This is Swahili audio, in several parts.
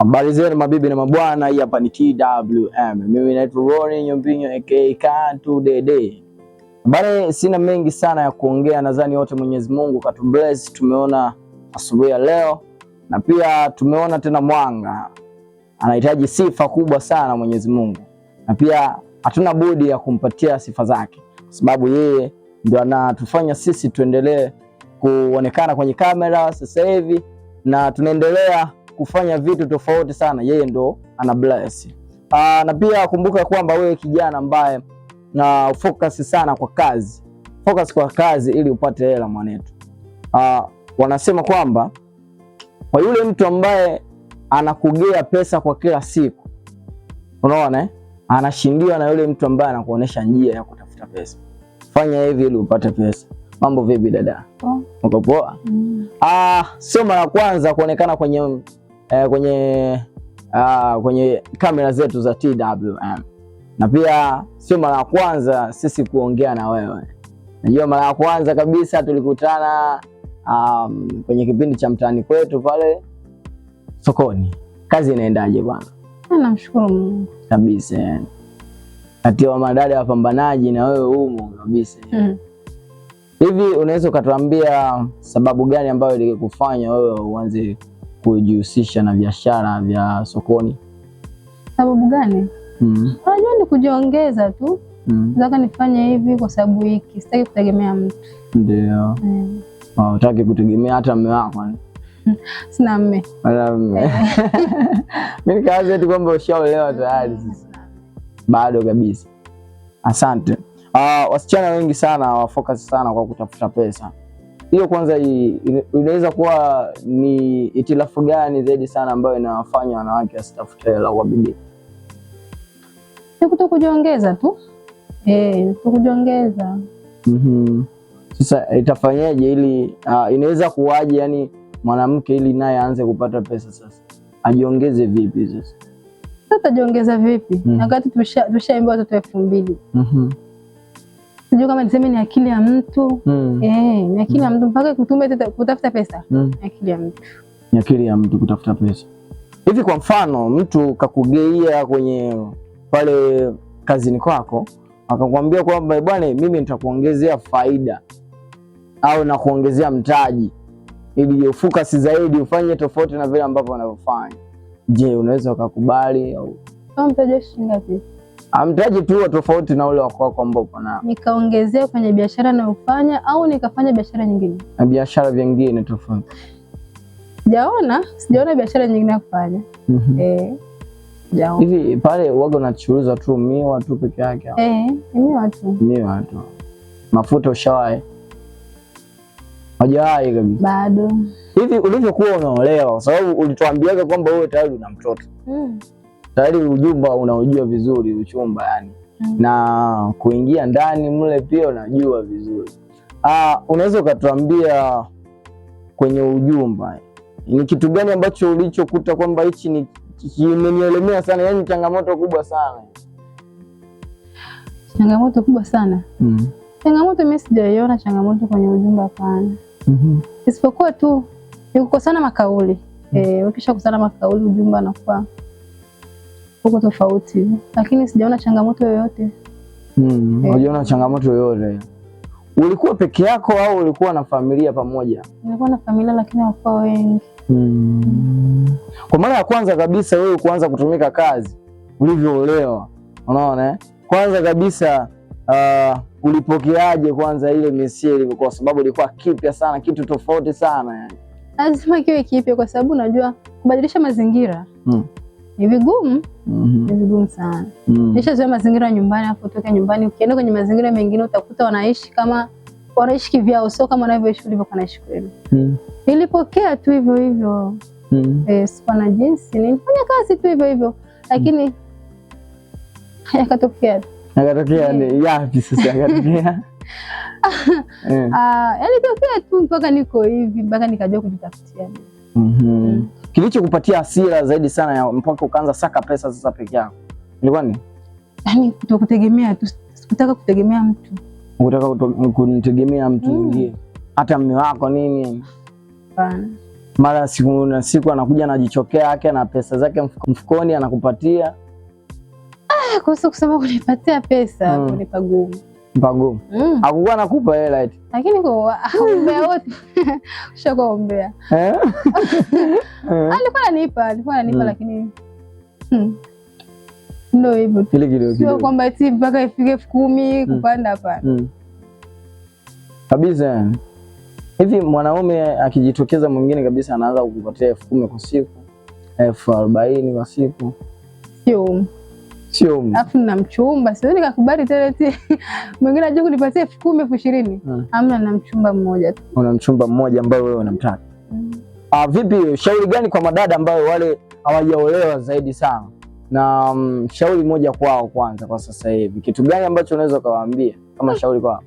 Habari zenu mabibi na mabwana, hii hapa ni TWM. Mimi naitwa Ronnie Nyombinyo aka Kantu Dede. Bale, sina mengi sana ya kuongea, nadhani wote Mwenyezi Mungu katubless. Tumeona asubuhi ya leo na pia tumeona tena mwanga. Anahitaji sifa kubwa sana Mwenyezi Mungu. Na pia hatuna budi ya kumpatia sifa zake kwa sababu yeye ndio anatufanya sisi tuendelee kuonekana kwenye kamera sasa hivi na tunaendelea kufanya vitu tofauti sana. Yeye ndo ana bless. Na pia kumbuka kwamba wewe kijana ambaye na focus sana kwa kazi. Focus kwa kazi ili upate hela mwanetu. Wanasema kwamba kwa yule mtu ambaye anakugea pesa kwa kila siku, unaona anashindiwa na yule mtu ambaye anakuonesha njia ya kutafuta pesa. Fanya hivi ili upate pesa. Mambo vipi dada? Uko poa? Sio mara kwanza kuonekana kwenye kamera zetu za TWM. Na pia sio mara ya kwanza sisi kuongea na wewe. Najua mara ya kwanza kabisa tulikutana kwenye kipindi cha mtaani kwetu pale sokoni. Kazi inaendaje bwana? Namshukuru Mungu kabisa. Kati ya madada wapambanaji na wewe humo kabisa. Hivi unaweza ukatuambia sababu gani ambayo ilikufanya wewe uanze kujihusisha na biashara vya sokoni? Sababu gani? Unajua ni kujiongeza tu. Nataka nifanye hivi kwa sababu hiki, sitaki kutegemea mtu. Ndio. Hutaki kutegemea hata mume wako? Sina mume. Mimi kazi eti kwamba ushaolewa tayari sasa. Bado kabisa. Asante. Wasichana wengi sana wafocus sana kwa kutafuta pesa. Hiyo kwanza inaweza kuwa ni itilafu gani zaidi sana ambayo inawafanya wanawake wasitafute hela kwa bidii? Ni kutokujiongeza tu. Kujiongeza. Sasa itafanyaje ili inaweza kuwaje yani mwanamke ili naye aanze kupata pesa sasa? Ajiongeze vipi sasa? Sasa jiongeza vipi? Wakati tushaambiwa watoto 2000. Sijui kama niseme ni akili ya mtu. Ni akili ya mtu mpaka kutafuta pesa. Ni akili ya mtu. Ni akili ya mtu kutafuta pesa. Hivi kwa mfano mtu kakugeia kwenye pale kazini kwako, akakwambia kwamba bwana mimi nitakuongezea faida au na kuongezea mtaji ili ufocus zaidi ufanye tofauti na vile ambavyo unavyofanya. Je, unaweza ukakubali au mtaji shilingi ngapi? Mtaji tu tofauti na ule wako ambao upo nao. Nikaongezea kwenye biashara ninayofanya au nikafanya biashara nyingine? Na biashara nyingine tofauti. Sijaona biashara nyingine ya kufanya. Hivi pale uwaga unachuruza tu miwa tu peke yake? Miwa tu. Miwa tu. Mafuta ushawahi? Hajawahi kabisa. Bado. Hivi ulivyokuwa unaolewa, kwa sababu ulituambiaga kwamba wewe tayari una mtoto. Tayari ujumba unaojua vizuri uchumba yani. Na kuingia ndani mle pia unajua vizuri. Unaweza ukatuambia kwenye ujumba ni kitu gani ambacho ulichokuta kwamba hichi ni kimenielemea sana, yani changamoto kubwa sana? Changamoto kubwa sana? Changamoto mimi sijaiona changamoto kwenye ujumba hapana. Isipokuwa tu ni kukosana makauli. Ukisha kusana makauli ujumba unakuwa uko tofauti. Lakini sijaona changamoto yoyote. Hujaona changamoto yoyote? Ulikuwa peke yako au ulikuwa na familia pamoja? Nilikuwa na familia lakini hawakuwa wengi. Kwa mara ya kwanza kabisa wewe kuanza kutumika kazi ulivyoolewa, unaona kwanza kabisa ulipokeaje kwanza ile message, kwa sababu ilikuwa kipya sana, kitu tofauti sana yani? Lazima kiwe kipya kwa sababu unajua kubadilisha mazingira ni vigumu. Ni vigumu sana. Nishazoea mazingira nyumbani, afu utoke nyumbani ukienda kwenye mazingira mengine utakuta wanaishi kama wanaishi kivyao, sio kama wanavyoishi ulivyokuwa naishi kwenu. Nilipokea tu hivyo hivyo. Sikuwa na jinsi, nilifanya kazi tu hivyo hivyo lakini yakatokea. Ni yapi sasa yakatokea? Yalitokea tu mpaka niko hivi, mpaka nikajua kujitafutia. Kilichokupatia hasira zaidi sana ya mpaka ukaanza saka pesa sasa peke yako ilikuwa ni? Yaani kutokutegemea tu, sikutaka kutegemea mtu. Unataka kutegemea mtu mwingine? Hata mume wako nini? Hapana. mara siku na siku anakuja anajichokea yake na pesa zake mfukoni anakupatia. Kuhusu kusema kunipatia pesa ni pagumu. Pagumu. Hakukuwa anakupa hela eti. Lakini kwa ombea wote ushakuombea. Alikuwa ananipa lakini ndio hivyo. Kile kidogo. Sio kwamba eti mpaka ifike 10,000 kupanda hapana. Kabisa. Hivi mwanaume akijitokeza mwingine kabisa anaanza kukupatia 10,000 kwa siku, 40,000 kwa siku. Sio. Alafu na mchumba, siwezi nikakubali tena eti mwingine aje kunipatia 10,000, 20,000. Hamna, na mchumba mmoja tu. Una mchumba mmoja ambaye wewe unamtaka. Vipi, shauri gani kwa madada ambao wale hawajaolewa zaidi sana? Na shauri moja kwao kwanza kwa sasa hivi. Kitu gani ambacho unaweza kuwaambia kama shauri kwao?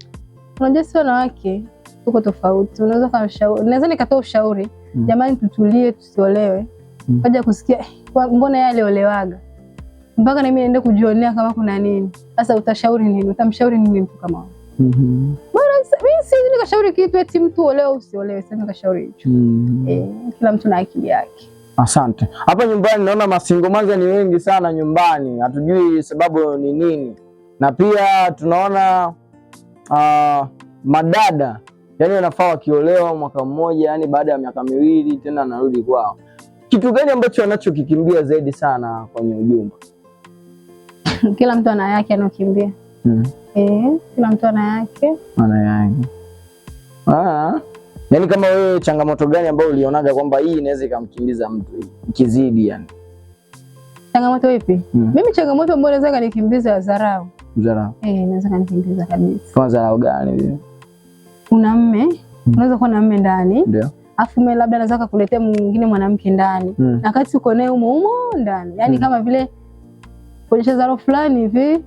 Unajua sisi wanawake tuko tofauti. Naweza nikatoa ushauri, jamani tutulie tusiolewe. Kaja kusikia mbona yeye aliolewaga. Mpaka na mimi niende kujionea kama kuna nini. Sasa utashauri nini? Utamshauri nini mtu kama huyo? Bora mimi si nikashauri kitu eti mtu olewe usiolewe, sasa nikashauri hicho. Kila mtu na akili yake. Asante. Hapa nyumbani naona masingomaza ni wengi sana nyumbani. Hatujui sababu ni nini. Na pia tunaona madada yani wanafaa wakiolewa mwaka mmoja, yani baada ya miaka 2 tena anarudi kwao. Kitu gani ambacho wanachokikimbia zaidi sana kwenye ujumbe? Kila mtu ana yake anakimbia. Kila mtu ana yake. Yaani kama wewe changamoto gani ambayo ulionaga kwamba hii inaweza ikamkimbiza mtu ikizidi yani? Changamoto ipi? Mimi changamoto ambayo inaweza kanikimbiza dharau. Dharau. Inaweza kanikimbiza kabisa. Kwa dharau gani vile? Kuna mme, unaweza kuwa na mme ndani. Ndio. Afu mme labda anaweza kukuletea mwingine mwanamke ndani. Na wakati uko naye humo ndani. Yaani kama vile kuonyesha dharau fulani hivi,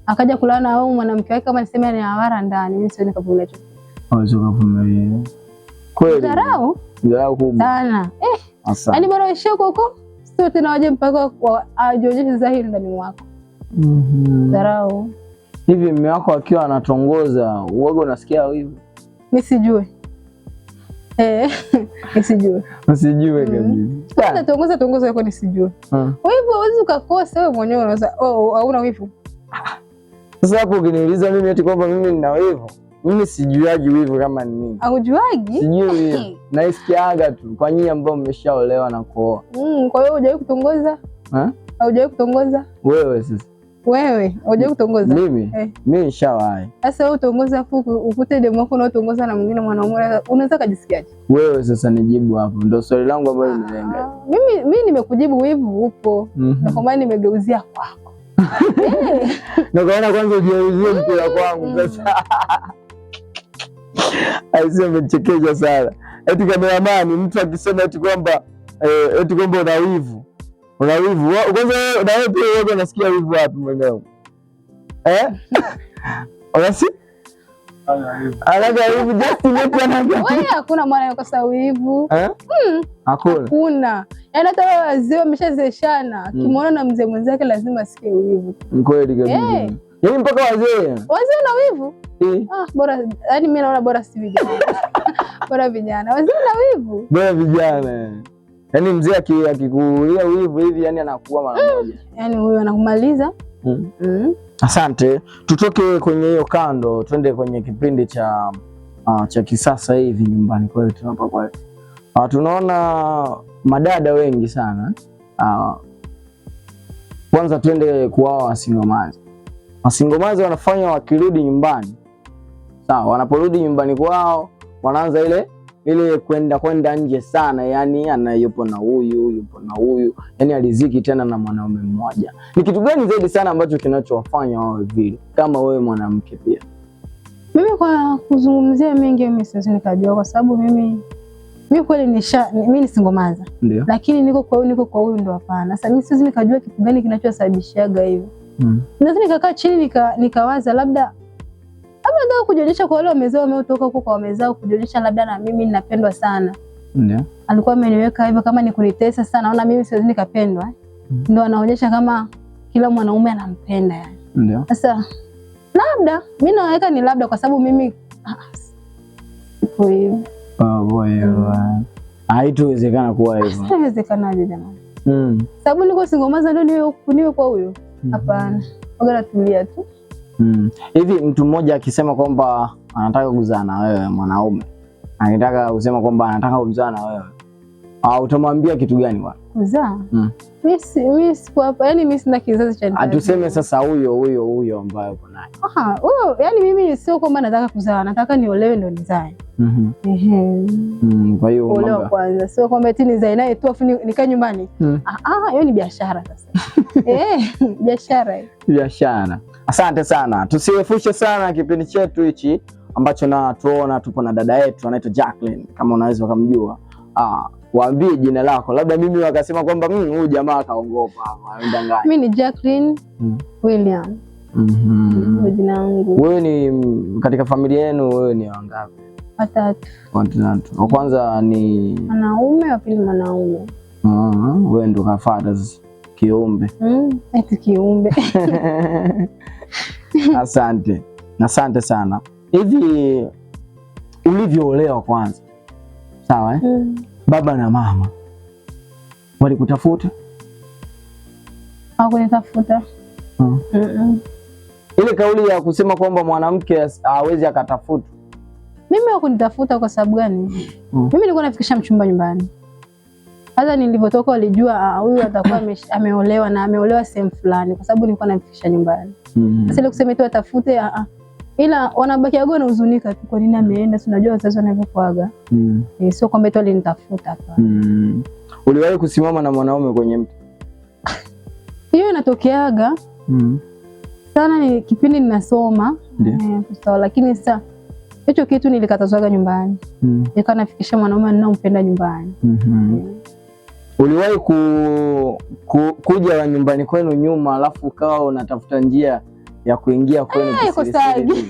akaja kulana au mwanamke wake kama niseme ni awara ndani, mimi sioni kama vile. Hawezi kuvumilia. Kweli. Dharau kubwa sana. Yaani bora uishie huko sio tena waje mpaka ajionyeshe dhahiri ndani mwako. Dharau. Hivi mume wako akiwa anatongoza, uoga unasikia wivu? Nisijue. Nisijue. Usijue kabisa. Hata tongoza yako nisijue. Wivu huwezi ukakosa wewe mwenyewe, unaweza hauna wivu. Sasa hapo ukiniuliza mimi eti kwamba mimi nina wivu, mimi sijuaji wivu kama ni nini. Haujuaji? Sijui. Naisikiaga tu kwa nyinyi ambao mmeshaolewa na kuoa. Kwa hiyo hujawahi kutongoza? Haujawahi kutongoza? Wewe sasa. Wewe hujawahi kutongoza? Mimi? Mimi nishawahi. Sasa wewe utongoza fuku ukute demo wako na utongoza na mwingine mwanaume, unaweza kujisikiaje? Wewe sasa nijibu hapo. Ndio swali langu ambalo nimelenga. Mimi nimekujibu wivu upo. Na kwa maana nimegeuzia kwako. Na kaona kwanza ujeuzie mpira kwangu sasa. Aisee, umechekesha sana. Eti kameramani mtu akisema eti kwamba una wivu. Una wivu. Kwanza na wewe pia wewe unasikia wivu wapi mwenyewe? Unasi? Anaga wivu just nipe anaga. Wewe hakuna mwana yukosa wivu. Hakuna. Yaani hata wazee wameshazeeshana, kimwona na mzee mwenzake lazima asikie wivu. Ni kweli kabisa. Yaani mpaka wazee. Wazee na wivu? Bora yaani mimi naona bora si vijana. Bora vijana. Wazee na wivu. Bora vijana. Yaani mzee akikuulia wivu hivi yani anakuwa mara moja. Yaani huyo anakumaliza. Asante. Tutoke kwenye hiyo kando, twende kwenye kipindi cha kisasa hivi nyumbani kwetu hapa kwa. Tunaona madada wengi sana. Kwanza twende kuoa wasingomazi. Wasingomazi wanafanya wakirudi nyumbani. Sawa, wanaporudi nyumbani kwao wanaanza ile kwenda nje sana, yani yupo na huyu, yani aliziki tena na mwanaume mmoja. Ni kitu gani zaidi sana ambacho kinachowafanya wawe vile, kama wewe mwanamke pia? Mimi kwa kuzungumzia mengi mimi siwezi nikajua, kwa sababu mimi kweli mimi ni singomaza. Lakini niko kwa huyu ndo hapana. Sasa mimi siwezi nikajua kitu gani kinachosababishaga hivyo. Naweza nikakaa chini nikawaza labda ndio kujionyesha kwa wale wamezao wametoka huko kwa wamezao, kujionyesha labda na mimi ninapendwa sana. Alikuwa ameniweka hivyo kama ni kunitesa sana, naona mimi siwezi nikapendwa. Ndio anaonyesha kama kila mwanaume anampenda yani. Sasa labda mimi naweka ni labda kwa sababu mimi ipo hiyo. Haitowezekana kuwa hivyo. Haiwezekanaje jamani? Sababu niko single mother ndio niwe kwa huyo? Hapana. Ngoja tulia tu. Hivi mtu mmoja akisema kwamba anataka kuzaa na wewe mwanaume, anataka kusema kwamba anataka kuzaa na wewe, utamwambia kitu gani bwana? Kuzaa? Mimi sipo hapa, yani mimi sina kizazi cha. Atuseme sasa huyo ambaye uko naye. Huyo yani mimi sio kwamba nataka kuzaa, nataka niolewe ndio nizae. Kwa hiyo olewa kwanza, sio kwamba eti nizae naye tu afu nikae nyumbani. Hiyo ni biashara sasa. Biashara. Asante sana. Tusirefushe sana kipindi chetu hichi ambacho na tuona tupo na dada yetu anaitwa Jacqueline, kama unaweza kumjua. Waambie jina lako. Labda mimi wakasema kwamba huyu jamaa kaongopa hapa, anadanganya. Mimi ni Jacqueline William. Jina langu. Wewe ni katika familia yenu wewe ni wangapi? Watatu. Wa kwanza ni mwanaume, wa pili mwanaume. Wewe ndo kafuata kiumbe. Eti kiumbe. Asante sana. Hivi ulivyoolewa kwanza, sawa baba na mama walikutafuta? Hawakunitafuta. Ile kauli ya kusema kwamba mwanamke hawezi akatafuta, mimi hawakunitafuta kwa sababu gani? Mimi nilikuwa nafikisha mchumba nyumbani. Hata nilipotoka walijua huyu atakuwa ameolewa na ameolewa sehemu fulani, kwa sababu nilikuwa nafikisha nyumbani. Sasa ile kusema tu atafute, ila wanabaki agona na huzunika tu, kwa nini ameenda? Tunajua wazazi wanavyokuaga. Sio kwamba tu alinitafuta hapa. Uliwahi kusimama na mwanaume kwenye mti? Hiyo inatokeaga sana, ni kipindi ninasoma sawa, lakini sasa hicho kitu nilikatazwaga nyumbani. Nilikuwa nafikisha mwanaume ninaompenda nyumbani. Uliwahi kuja nyumbani kwenu nyuma alafu ukawa unatafuta njia ya kuingia kwenu? Haiko sagi.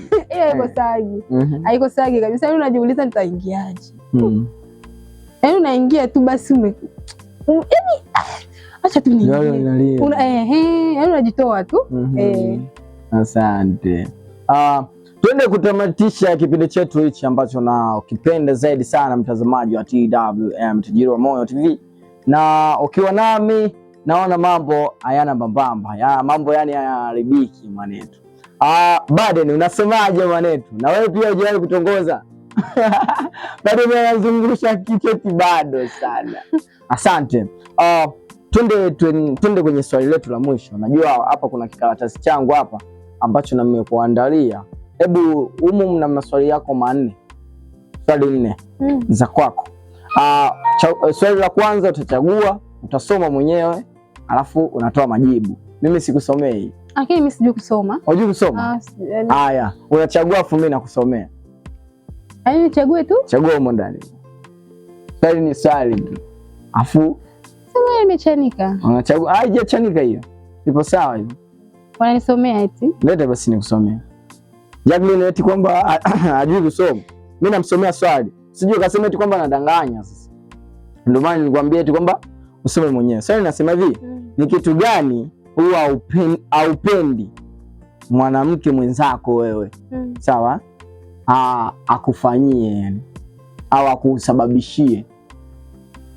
Haiko sagi kabisa. Yaani unajiuliza nitaingiaje? Yaani unaingia tu basi yaani acha tu niingie. Yaani unajitoa tu. Asante. Tuende kutamatisha kipindi chetu hichi ambacho na ukipenda zaidi sana mtazamaji wa TWM Tajiri wa Moyo TV, na ukiwa nami naona mambo hayana mbambamba, mambo yani hayaharibiki mwanetu. Baden, unasemaje mwanetu? Na wewe pia hujawahi kutongoza? Bado unazungusha kicheti bado sana. Asante. Twende kwenye swali letu la mwisho. Najua hapa kuna kikaratasi changu hapa ambacho nimekuandalia. Hebu mna maswali yako manne. Swali 4 za kwako. Swali la kwanza utachagua, utasoma mwenyewe, alafu unatoa majibu. Mimi sikusomei. Lakini mimi sijui kusoma. Unajui kusoma? Haya, unachagua afu mimi nakusomea. Yaani nichague tu? Chagua huko ndani. Swali ni swali tu. Afu sasa imechanika. Unachagua, haijachanika hiyo. Ipo sawa hiyo. Wananisomea eti? Leta basi nikusomea. Jacqueline eti kwamba hajui kusoma. Mimi namsomea swali. Sijui kasema eti kwamba anadanganya sasa. Ndio maana nilikwambia eti kwamba usome mwenyewe. Swali nasema hivi, ni kitu gani huwa haupendi mwanamke mwenzako wewe? Sawa? Akufanyie yani au akusababishie.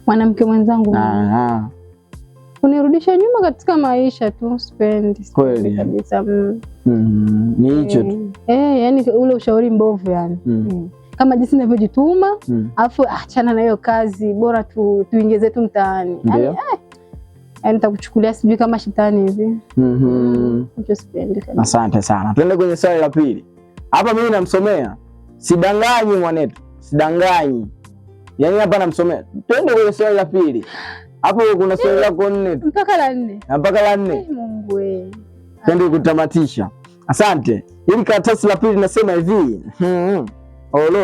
Mwanamke mwenzangu kunirudisha nyuma katika maisha tu, sipendi kabisa. Ni hicho tu. Yani ule ushauri mbovu yani. Kama jinsi ninavyojituma, afu achana na hiyo kazi, bora tuingie zetu mtaani. Yani nitakuchukulia sijui kama shetani hivi. Hicho sipendi kabisa. Asante sana. Twende kwenye swali la pili. Hapa mimi namsomea. Sidanganyi mwanetu. Sidanganyi. Yaani hapa namsomea. Twende kwenye swali la pili. Hapo kuna swali lako 4. Mpaka la 4. Mpaka la 4. Mungu wewe. Twende kutamatisha. Asante. Hili karatasi la pili nasema hivi.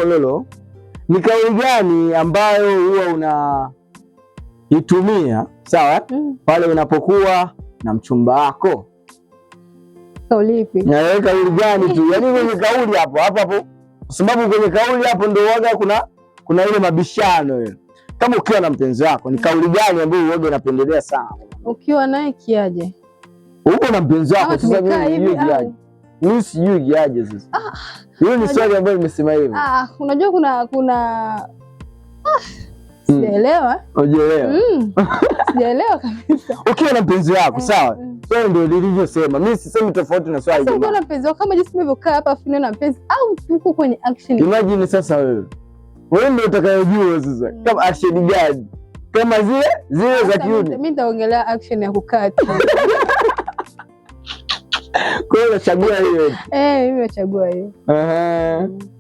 Lolo. Ni kauli gani ambayo huwa unaitumia, sawa? Pale unapokuwa na mchumba wako? Kauli ipi? Na kauli gani tu? Yaani kwenye kauli hapo. Kwa sababu kwenye kauli hapo ndio waga kuna ile mabishano ile. Kama ukiwa na mpenzi wako, ni kauli gani ambayo wewe unapendelea sana? Ukiwa naye kiaje? Uko na mpenzi wako sasa, mimi kiaje? Mimi sijui kiaje sasa. Hiyo ni swali ambalo nimesema hivyo. Unajua kuna Sijaelewa. Hujaelewa? Sijaelewa kabisa. Ukiwa na mpenzi wako, sawa? Swali ndio lilivyosema. Mimi sisemi tofauti na swali. Sasa ukiwa na mpenzi wako kama jinsi nimevyokaa hapa afu na mpenzi au tuko kwenye action. Imagine sasa wewe ndio utakayojua sasa. Kama action gani? Kama zile za kiume. Mimi nitaongelea action ya kukaa tu. Kwa hiyo unachagua hiyo. Mimi nachagua hiyo.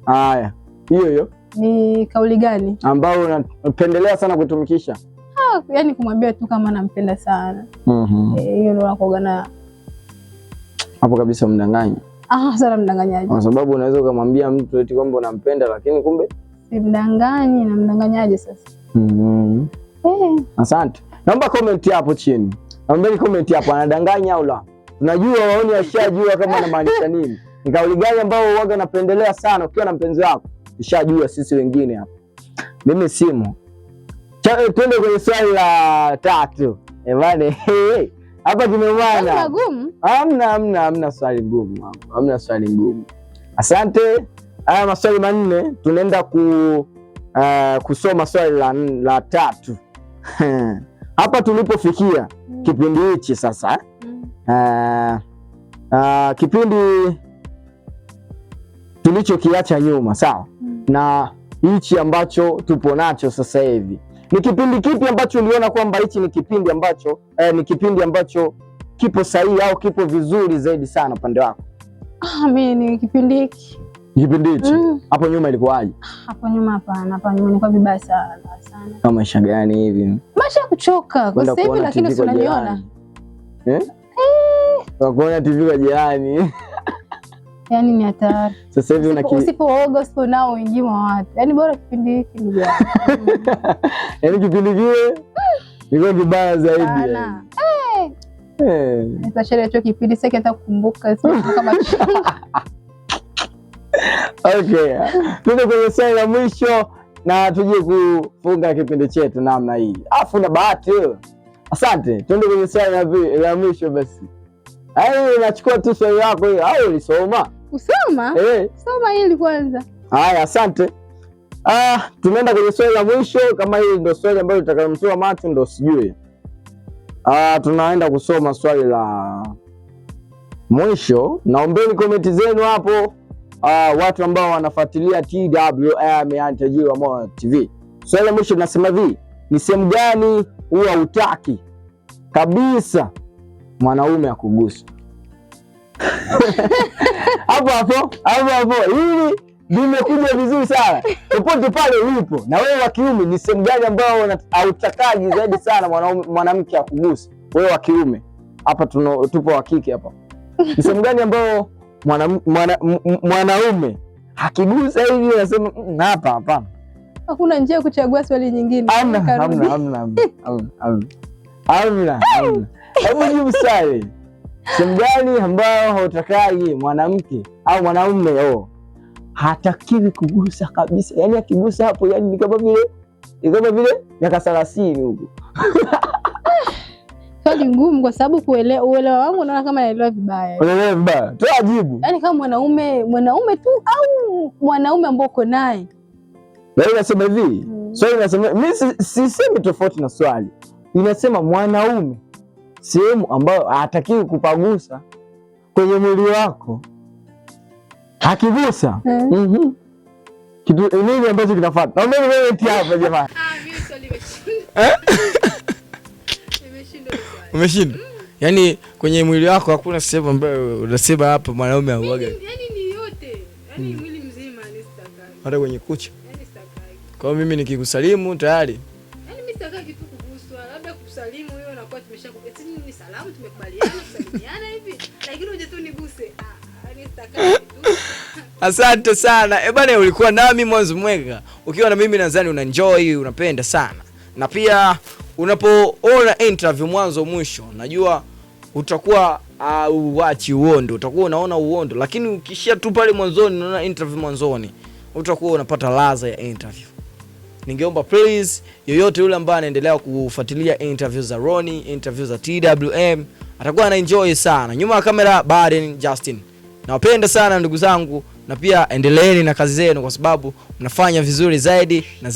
Haya. Hiyo. Ni kauli gani ambao unapendelea sana kutumikisha? Yaani kumwambia tu kama nampenda sana. Hiyo ndio nakuogana. Hapo kabisa mdanganya. Sana mdanganyaji. Kwa sababu unaweza kumwambia mtu eti kwamba unampenda lakini kumbe si mdanganyi, na mdanganyaje sasa? Asante. Naomba comment hapo chini. Naomba comment hapo, anadanganya au la? Tunajua waoni washajua kama anamaanisha nini. Ni kauli gani ambao huaga napendelea sana ukiwa na mpenzi wako? Tushajua sisi wengine hapa. Mimi simu. Twende kwenye swali la 3. Bwana, hapa tumeumana. Hamna swali ngumu hapa. Hamna swali ngumu. Asante. Haya maswali manne tunaenda kusoma swali la 3. Hapa tulipofikia kipindi hichi sasa. Kipindi tulichokiacha nyuma, sawa? Na hichi ambacho tupo nacho sasa hivi. Ni kipindi kipi ambacho uliona kwamba hichi ni kipindi ambacho kipo sahihi au kipo vizuri zaidi sana upande wako? Mimi ni kipindi hiki. Kipindi hichi. Hapo nyuma ilikuwaje? Hapo nyuma hapana, hapo nyuma nilikuwa vibaya sana. Kama maisha gani hivi? Maisha ya kuchoka. Kwa sasa hivi lakini si unaniona. Kuona TV kwa jirani. Yaani ni hatari. Sasa hivi usipooga usiponao wengi wa watu. Yaani bora kipindi hiki ndugu yangu. Yaani kipindi kile nilikuwa vibaya zaidi. Nitasheria tu kipindi sasa hata kukumbuka kama Okay. Tuende kwenye swali la mwisho na tuje kufunga kipindi chetu namna hii. Afu na bahati wewe. Asante. Tuende kwenye swali la mwisho basi. Nachukua tu swali lako hiyo au ulisoma? Usoma? Soma hili kwanza. Haya, asante. Tunaenda kwenye swali la mwisho, kama hili ndio swali ambalo litakalomtoa macho ndio sijui. Tunaenda kusoma swali la mwisho. Naombeni komenti zenu hapo, watu ambao wanafuatilia TWM yani Tajiri wa Moyo TV. Swali la mwisho linasema hivi: ni sehemu gani huwa hutaki kabisa mwanaume akugusa? Hapo hili limekuja vizuri sana. Popote pale ulipo na wewe wa kiume, ni sehemu gani ambayo hautakaji zaidi sana mwanamke akugusa? Wewe wa kiume hapa, tupo wa kike hapa. Ni sehemu gani ambayo mwanaume akigusa hivi unasema hapa? Hakuna njia ya kuchagua swali nyingine. Hamna. Hebu jibu swali. Sehemu gani ambayo hautakaji mwanamke au mwanamume hatakiwi kugusa kabisa? Yaani akigusa hapo, yaani ni kama vile miaka 30 huko. Swali ngumu kwa sababu uelewa wangu naona kama naelewa vibaya. Unaelewa vibaya? Toa jibu. Yaani kama mwanaume tu au mwanaume ambao uko naye. Wewe unasema hivi. Swali unasema, mimi sisemi tofauti na swali. Inasema mwanaume sehemu ambayo hatakiwi kupagusa kwenye mwili wako, akigusa kitu nini ambacho kinafuata? Naomba wewe eti hapa jamani. Mimi swali nimeshinda. Umeshinda? Yaani kwenye mwili wako hakuna sehemu ambayo unasema hapa mwanaume auaga. Yaani ni yote. Yaani mwili mzima ni stakaki. Hata kwenye kucha. Yaani stakaki. Kwa hiyo mimi nikikusalimu tayari. Yaani mimi stakaki tu kuguswa. Labda kusalimu hiyo inakuwa tumeshakubaliana. Ni salamu tumekubaliana kusalimiana hivi. Lakini uje tu niguse. Yaani stakaki tu. Asante sana. Bwana, ulikuwa nami mwanzo mwega. Ukiwa na mimi nadhani unaenjoy, unapenda sana. Na pia unapoona interview mwanzo mwisho, najua utakuwa uachi uondo, utakuwa unaona uondo, lakini ukishia tu pale mwanzoni unaona interview mwanzoni, utakuwa unapata ladha ya interview. Ningeomba please yoyote yule ambaye anaendelea kufuatilia interview za Ronnie, interview za TWM, atakuwa anaenjoy sana. Nyuma ya kamera Baden Justin. Nawapenda sana ndugu zangu, na pia endeleeni na kazi zenu kwa sababu mnafanya vizuri zaidi na